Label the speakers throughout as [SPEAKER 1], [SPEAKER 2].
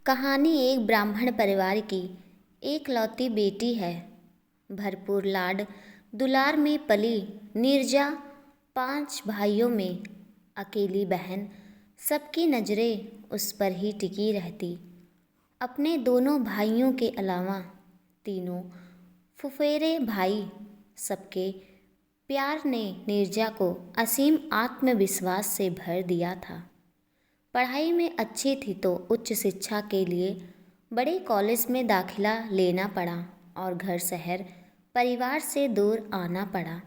[SPEAKER 1] कहानी एक ब्राह्मण परिवार की एकलौती बेटी है। भरपूर लाड दुलार में पली नीरजा 5 भाइयों में अकेली बहन। सबकी नज़रें उस पर ही टिकी रहती। अपने दोनों भाइयों के अलावा तीनों फुफेरे भाई सबके प्यार ने नीरजा को असीम आत्मविश्वास से भर दिया था। पढ़ाई में अच्छी थी तो उच्च शिक्षा के लिए बड़े कॉलेज में दाखिला लेना पड़ा और घर शहर परिवार से दूर आना पड़ा।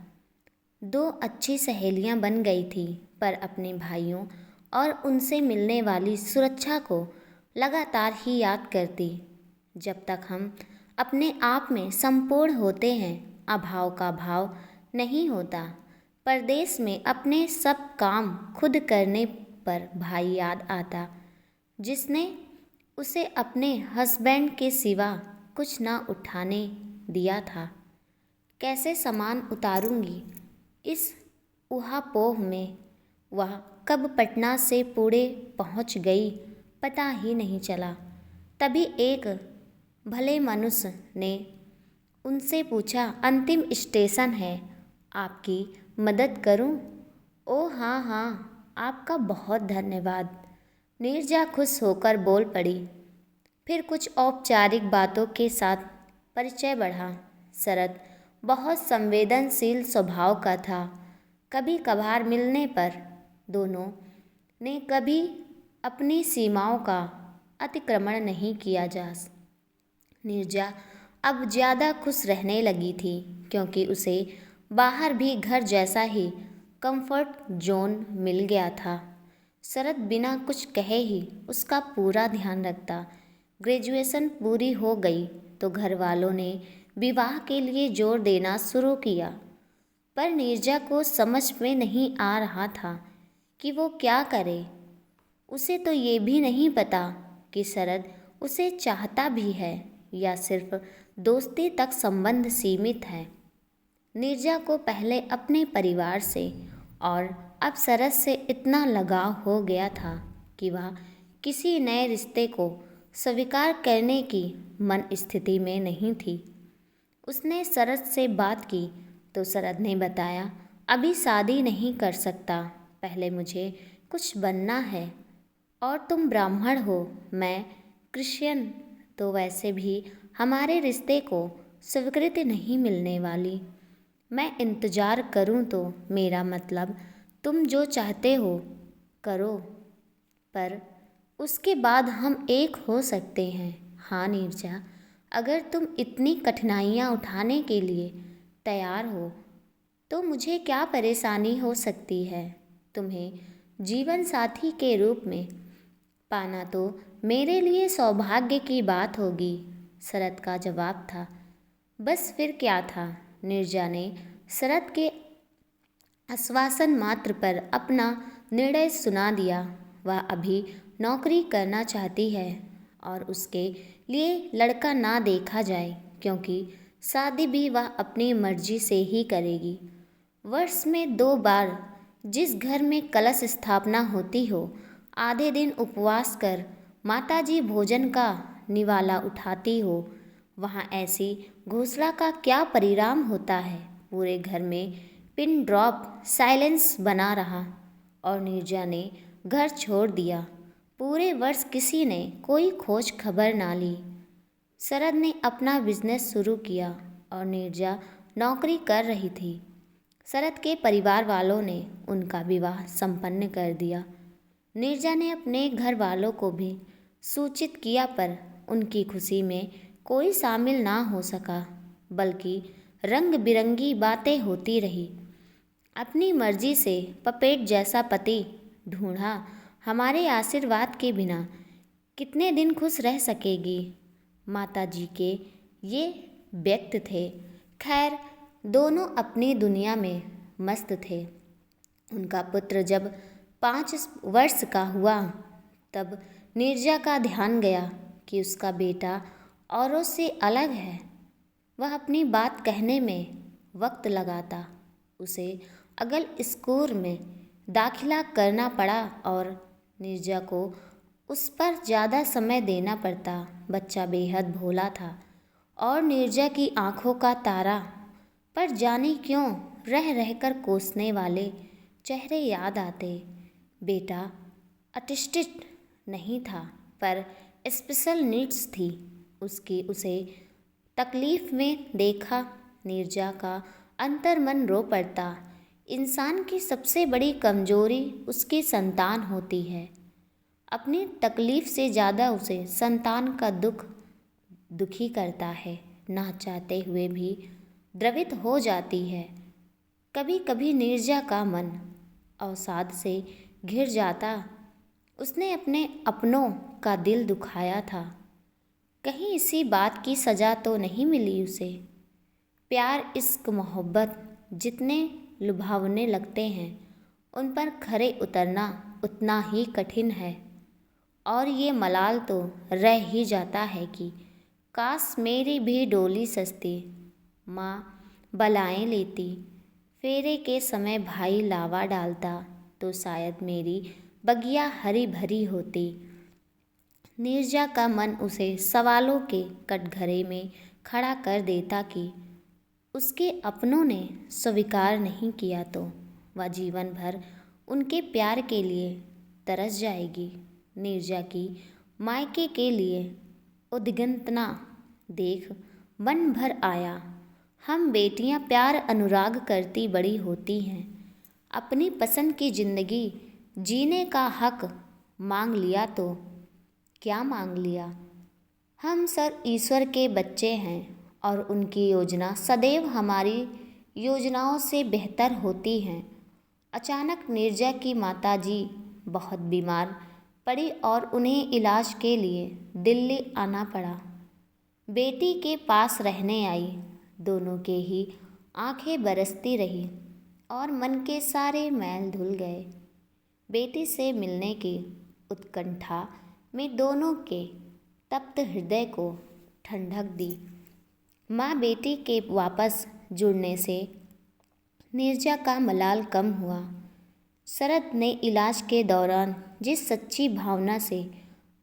[SPEAKER 1] 2 अच्छी सहेलियां बन गई थी, पर अपने भाइयों और उनसे मिलने वाली सुरक्षा को लगातार ही याद करती। जब तक हम अपने आप में संपूर्ण होते हैं, अभाव का भाव नहीं होता। परदेश में अपने सब काम खुद करने पर भाई याद आता, जिसने उसे अपने हस्बैंड के सिवा कुछ ना उठाने दिया था। कैसे सामान उतारूंगी इस ऊहापोह में। वह कब पटना से पुणे पहुंच गई पता ही नहीं चला। तभी एक भले मनुष्य ने उनसे पूछा, अंतिम स्टेशन है, आपकी मदद करूं? ओ हाँ हाँ, आपका बहुत धन्यवाद, नीरजा खुश होकर बोल पड़ी। फिर कुछ औपचारिक बातों के साथ परिचय बढ़ा। शरद बहुत संवेदनशील स्वभाव का था। कभी कभार मिलने पर दोनों ने कभी अपनी सीमाओं का अतिक्रमण नहीं किया। नीरजा अब ज़्यादा खुश रहने लगी थी, क्योंकि उसे बाहर भी घर जैसा ही कंफर्ट जोन मिल गया था। शरद बिना कुछ कहे ही उसका पूरा ध्यान रखता। ग्रेजुएशन पूरी हो गई तो घर वालों ने विवाह के लिए जोर देना शुरू किया, पर नीरजा को समझ में नहीं आ रहा था कि वो क्या करे। उसे तो ये भी नहीं पता कि शरद उसे चाहता भी है या सिर्फ दोस्ती तक संबंध सीमित है। नीरजा को पहले अपने परिवार से और अब शरद से इतना लगाव हो गया था कि वह किसी नए रिश्ते को स्वीकार करने की मन स्थिति में नहीं थी। उसने शरद से बात की तो शरद ने बताया, अभी शादी नहीं कर सकता, पहले मुझे कुछ बनना है। और तुम ब्राह्मण हो, मैं क्रिश्चियन, तो वैसे भी हमारे रिश्ते को स्वीकृति नहीं मिलने वाली। मैं इंतज़ार करूं तो मेरा मतलब तुम जो चाहते हो करो, पर उसके बाद हम एक हो सकते हैं। हाँ नीरजा, अगर तुम इतनी कठिनाइयाँ उठाने के लिए तैयार हो तो मुझे क्या परेशानी हो सकती है। तुम्हें जीवन साथी के रूप में पाना तो मेरे लिए सौभाग्य की बात होगी, शरद का जवाब था। बस फिर क्या था, नीरजा ने शरद के आश्वासन मात्र पर अपना निर्णय सुना दिया। वह अभी नौकरी करना चाहती है और उसके लिए लड़का ना देखा जाए, क्योंकि शादी भी वह अपनी मर्जी से ही करेगी। वर्ष में 2 बार जिस घर में कलश स्थापना होती हो, आधे दिन उपवास कर माताजी भोजन का निवाला उठाती हो, वहाँ ऐसी घोषणा का क्या परिणाम होता है। पूरे घर में पिन ड्रॉप साइलेंस बना रहा और नीरजा ने घर छोड़ दिया। पूरे वर्ष किसी ने कोई खोज खबर ना ली। शरद ने अपना बिजनेस शुरू किया और नीरजा नौकरी कर रही थी। शरद के परिवार वालों ने उनका विवाह संपन्न कर दिया। नीरजा ने अपने घर वालों को भी सूचित किया, पर उनकी खुशी में कोई शामिल ना हो सका, बल्कि रंग बिरंगी बातें होती रही। अपनी मर्जी से पपेट जैसा पति ढूंढा, हमारे आशीर्वाद के बिना कितने दिन खुश रह सकेगी। माताजी के ये व्यक्त थे। खैर, दोनों अपनी दुनिया में मस्त थे। उनका पुत्र जब 5 वर्ष का हुआ तब नीरजा का ध्यान गया कि उसका बेटा औरों से अलग है। वह अपनी बात कहने में वक्त लगाता। उसे अगल स्कूल में दाखिला करना पड़ा और नीरजा को उस पर ज़्यादा समय देना पड़ता। बच्चा बेहद भोला था और नीरजा की आंखों का तारा। पर जाने क्यों रह रहकर कोसने वाले चेहरे याद आते। बेटा ऑटिस्टिक नहीं था पर स्पेशल नीड्स थी। उसे तकलीफ़ में देखा नीरजा का अंतर्मन रो पड़ता। इंसान की सबसे बड़ी कमजोरी उसकी संतान होती है। अपनी तकलीफ़ से ज़्यादा उसे संतान का दुखी करता है। ना चाहते हुए भी द्रवित हो जाती है। कभी कभी नीरजा का मन अवसाद से घिर जाता। उसने अपने अपनों का दिल दुखाया था। कहीं इसी बात की सज़ा तो नहीं मिली उसे। प्यार इश्क मोहब्बत जितने लुभावने लगते हैं उन पर खरे उतरना उतना ही कठिन है। और ये मलाल तो रह ही जाता है कि काश मेरी भी डोली सजती। माँ बलाएं लेती। फेरे के समय भाई लावा डालता तो शायद मेरी बगिया हरी भरी होती। नीरजा का मन उसे सवालों के कटघरे में खड़ा कर देता कि उसके अपनों ने स्वीकार नहीं किया तो वह जीवन भर उनके प्यार के लिए तरस जाएगी। नीरजा की मायके के लिए उद्विग्नता देख मन भर आया। हम बेटियां प्यार अनुराग करती बड़ी होती हैं। अपनी पसंद की ज़िंदगी जीने का हक मांग लिया तो क्या मांग लिया। हम सब ईश्वर के बच्चे हैं और उनकी योजना सदैव हमारी योजनाओं से बेहतर होती हैं। अचानक नीरजा की माताजी बहुत बीमार पड़ी और उन्हें इलाज के लिए दिल्ली आना पड़ा। बेटी के पास रहने आई। दोनों के ही आंखें बरसती रही और मन के सारे मैल धुल गए। बेटी से मिलने की उत्कंठा में दोनों के तप्त हृदय को ठंडक दी। माँ बेटी के वापस जुड़ने से नीरजा का मलाल कम हुआ। शरद ने इलाज के दौरान जिस सच्ची भावना से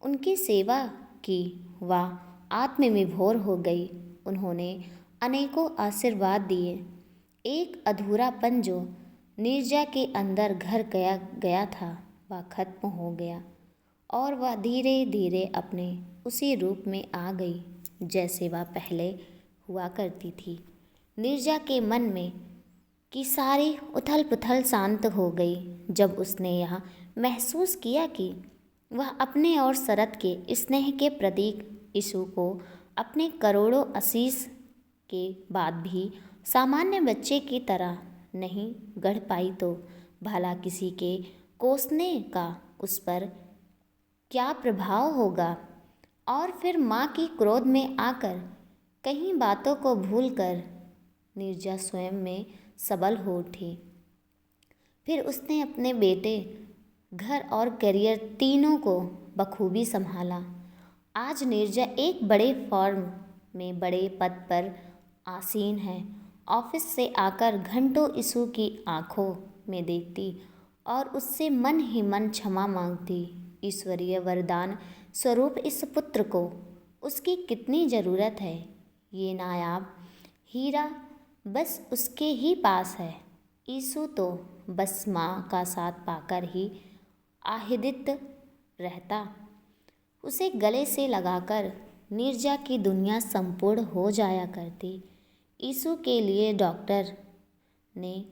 [SPEAKER 1] उनकी सेवा की वह आत्मविभोर हो गई। उन्होंने अनेकों आशीर्वाद दिए। एक अधूरापन जो नीरजा के अंदर घर गया था वह खत्म हो गया और वह धीरे धीरे अपने उसी रूप में आ गई जैसे वह पहले हुआ करती थी। नीरजा के मन में की सारी उथल पुथल शांत हो गई जब उसने यह महसूस किया कि वह अपने और शरद के स्नेह के प्रतीक यीशु को अपने करोड़ों आशीष के बाद भी सामान्य बच्चे की तरह नहीं गढ़ पाई तो भला किसी के कोसने का उस पर क्या प्रभाव होगा। और फिर माँ की क्रोध में आकर कहीं बातों को भूलकर नीरजा स्वयं में सबल हो उठी। फिर उसने अपने बेटे घर और करियर तीनों को बखूबी संभाला। आज नीरजा एक बड़े फर्म में बड़े पद पर आसीन है। ऑफिस से आकर घंटों यीशु की आंखों में देखती और उससे मन ही मन क्षमा मांगती। ईश्वरीय वरदान स्वरूप इस पुत्र को उसकी कितनी ज़रूरत है। ये नायाब हीरा बस उसके ही पास है। यीशु तो बस माँ का साथ पाकर ही आह्लादित रहता। उसे गले से लगाकर नीरजा की दुनिया संपूर्ण हो जाया करती। यीशु के लिए डॉक्टर ने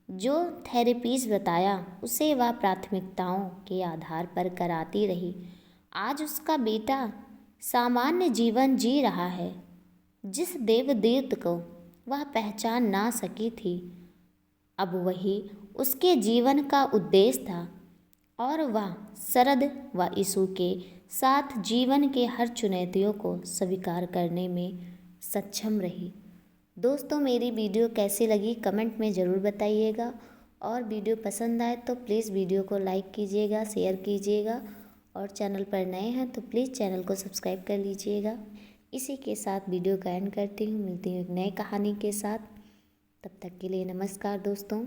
[SPEAKER 1] जो थेरेपीज बताया उसे वह प्राथमिकताओं के आधार पर कराती रही। आज उसका बेटा सामान्य जीवन जी रहा है। जिस देवदूत को वह पहचान ना सकी थी अब वही उसके जीवन का उद्देश्य था और वह शरद व यीशु के साथ जीवन के हर चुनौतियों को स्वीकार करने में सक्षम रही। दोस्तों मेरी वीडियो कैसी लगी कमेंट में ज़रूर बताइएगा और वीडियो पसंद आए तो प्लीज़ वीडियो को लाइक कीजिएगा, शेयर कीजिएगा और चैनल पर नए हैं तो प्लीज़ चैनल को सब्सक्राइब कर लीजिएगा। इसी के साथ वीडियो का एंड करती हूँ। मिलती हूँ एक नई कहानी के साथ। तब तक के लिए नमस्कार दोस्तों।